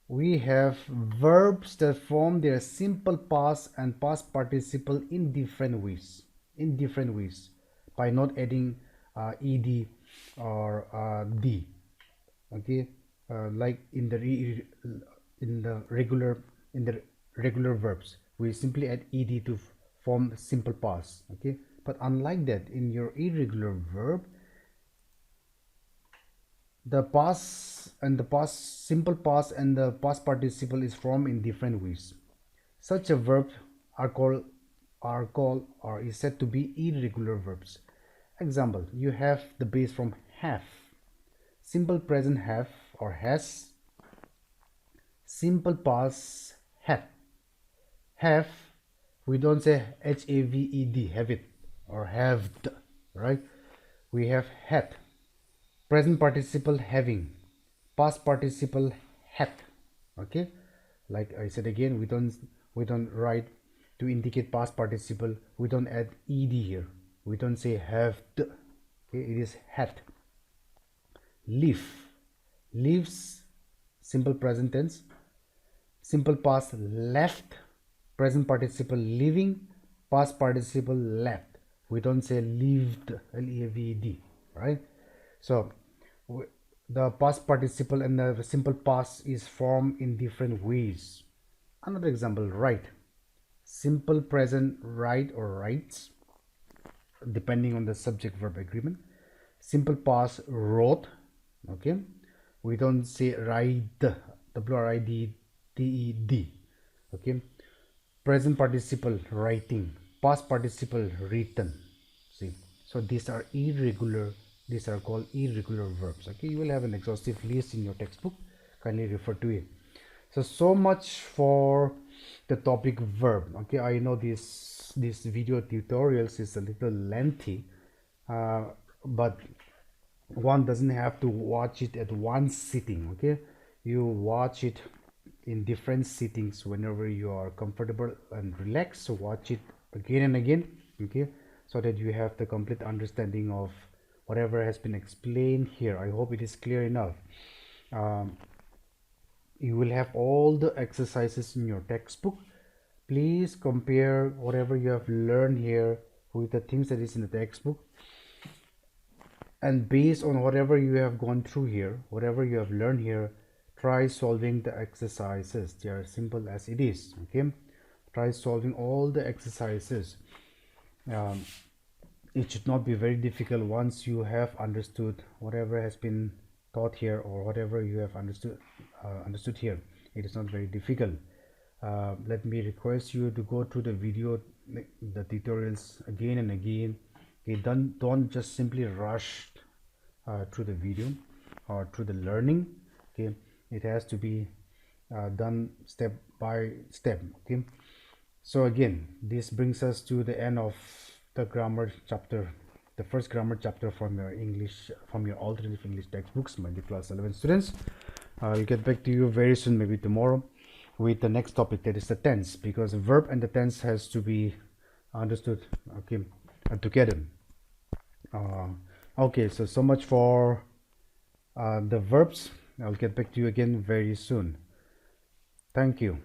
We have verbs that form their simple past and past participle in different ways. By not adding ed or d. Okay, like in the regular verbs. we simply add ed to form simple past. Okay, but unlike that, in your irregular verb, the past and the past simple past and the past participle is formed in different ways. Such a verb are called or is said to be irregular verbs. Example, you have the base from have, simple present have or has, simple past have, we don't say haved, have it, or haved, right? We have had. Present participle having, past participle had. Okay, like I said again, we don't write to indicate past participle, we don't add ed here, we don't say have. Okay, it is had. Live, lives, simple present tense, simple past left, present participle living, past participle left, we don't say lived, L-E-A-V-E-D, right? So the past participle and the simple past is formed in different ways. Another example, write, simple present write or writes, depending on the subject verb agreement. Simple past wrote. Okay, we don't say write, W-R-I-D-T-E-D. Okay, present participle writing, past participle written. See, so these are called irregular verbs. Okay, you will have an exhaustive list in your textbook, kindly refer to it. So much for the topic verb. Okay, I know this video tutorials is a little lengthy, but one doesn't have to watch it at one sitting. Okay, you watch it in different sittings whenever you are comfortable and relaxed. So watch it again and again. Okay, so that you have the complete understanding of whatever has been explained here. I hope it is clear enough. You will have all the exercises in your textbook. Please compare whatever you have learned here with the things that is in the textbook, and based on whatever you have gone through here, whatever you have learned here, try solving the exercises. They are simple as it is. Okay, try solving all the exercises. It should not be very difficult once you have understood whatever has been taught here, or whatever you have understood here. It is not very difficult. Let me request you to go through the video, the tutorials again and again. Okay, don't just simply rush through the video or through the learning. Okay, it has to be done step by step. Okay, so again, this brings us to the end of the grammar chapter, the first grammar chapter from your alternative English textbooks, my dear class 11 students. I'll get back to you very soon, maybe tomorrow, with the next topic, that is the tense, because the verb and the tense has to be understood, okay, together. Okay, so much for the verbs. I'll get back to you again very soon. Thank you.